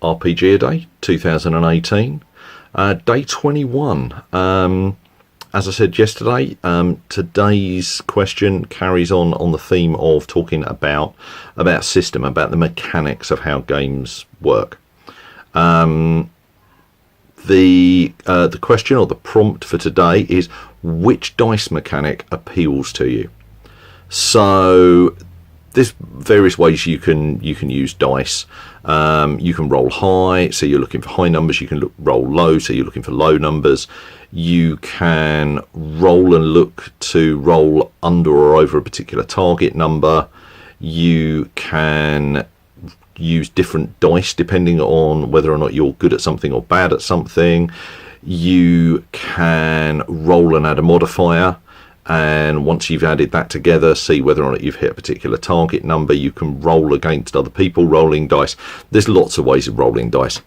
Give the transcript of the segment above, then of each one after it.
RPGaDay 2018, day 21. As I said yesterday, today's question carries on the theme of talking about system, about the mechanics of how games work. The question, or the prompt for today, is which dice mechanic appeals to you? So there's various ways you can use dice. You can roll high, so you're looking for high numbers. You can roll low, so you're looking for low numbers. You can roll and look to roll under or over a particular target number. You can use different dice depending on whether or not you're good at something or bad at something. You can roll and add a modifier, and once you've added that together, see whether or not you've hit a particular target number. You can roll against other people rolling dice. There's lots of ways of rolling dice.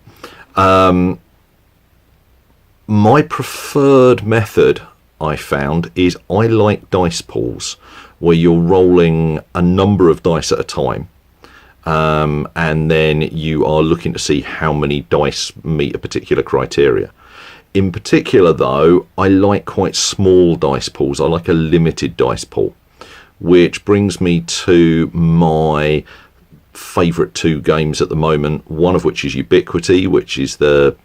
My preferred method, I found, is I like dice pools, where you're rolling a number of dice at a time, and then you are looking to see how many dice meet a particular criteria. In particular, though, I like quite small dice pools. I like a limited dice pool, which brings me to my favourite two games at the moment, one of which is Ubiquity, which is the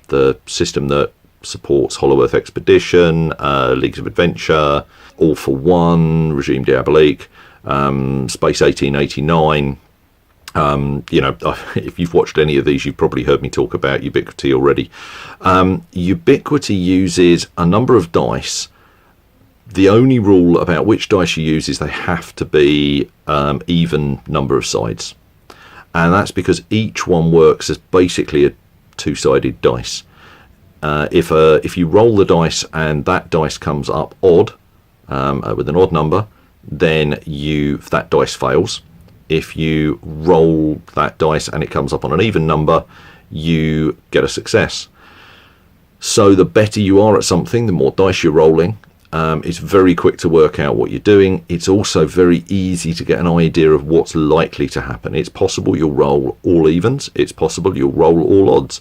system that supports Hollow Earth Expedition, Leagues of Adventure, All for One, Regime Diabolique, Space 1889. If you've watched any of these, you've probably heard me talk about Ubiquity already. Ubiquity uses a number of dice. The only rule about which dice you use is they have to be even number of sides. And that's because each one works as basically a two-sided dice. If you roll the dice and that dice comes up odd, with an odd number, then that dice fails. If you roll that dice and it comes up on an even number, you get a success. So the better you are at something, the more dice you're rolling. It's very quick to work out what you're doing. It's also very easy to get an idea of what's likely to happen. It's possible you'll roll all evens. It's possible you'll roll all odds.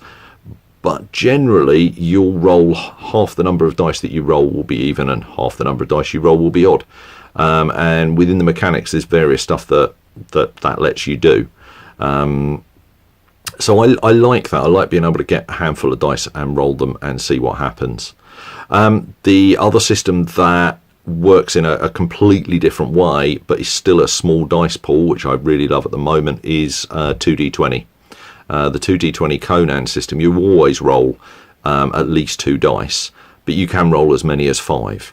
But generally, you'll roll half the number of dice that you roll will be even, and half the number of dice you roll will be odd. And within the mechanics, there's various stuff that lets you do. So I like that. I like being able to get a handful of dice and roll them and see what happens. The other system that works in a completely different way, but is still a small dice pool, which I really love at the moment, is 2D20. The 2D20 Conan system, you always roll at least 2 dice, but you can roll as many as 5.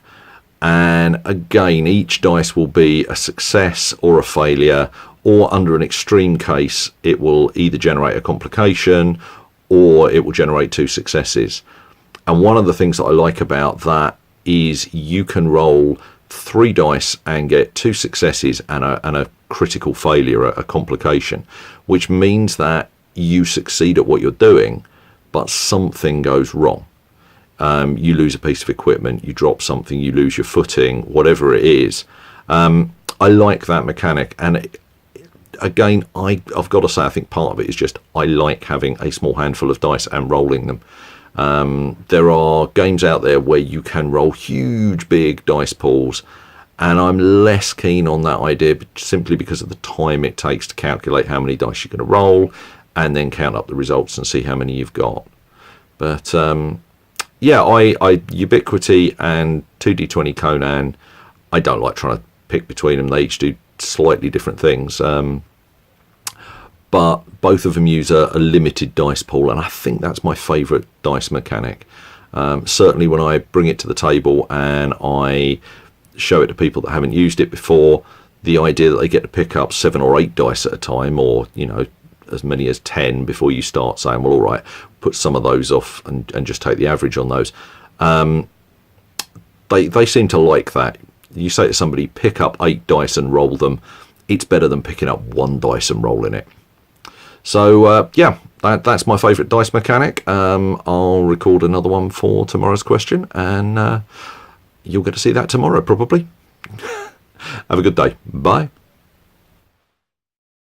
And again, each dice will be a success or a failure, or under an extreme case, it will either generate a complication or it will generate 2 successes. And one of the things that I like about that is you can roll 3 dice and get 2 successes and a critical failure, a complication, which means that you succeed at what you're doing, but something goes wrong. You lose a piece of equipment, you drop something, you lose your footing, whatever it is. I like that mechanic, and again, I've got to say, I think part of it is just I like having a small handful of dice and rolling them. There are games out there where you can roll huge, big dice pools, and I'm less keen on that idea simply because of the time it takes to calculate how many dice you're going to roll, and then count up the results and see how many you've got. But yeah, I Ubiquity and 2D20 Conan, I don't like trying to pick between them. They each do slightly different things. But both of them use a limited dice pool, and I think that's my favourite dice mechanic. Certainly when I bring it to the table and I show it to people that haven't used it before, the idea that they get to pick up 7 or 8 dice at a time, or as many as 10 before you start saying, well, all right, put some of those off and just take the average on those. They seem to like that. You say to somebody, pick up 8 dice and roll them. It's better than picking up 1 dice and rolling it. So yeah, that's my favourite dice mechanic. I'll record another one for tomorrow's question, and you'll get to see that tomorrow probably. Have a good day. Bye.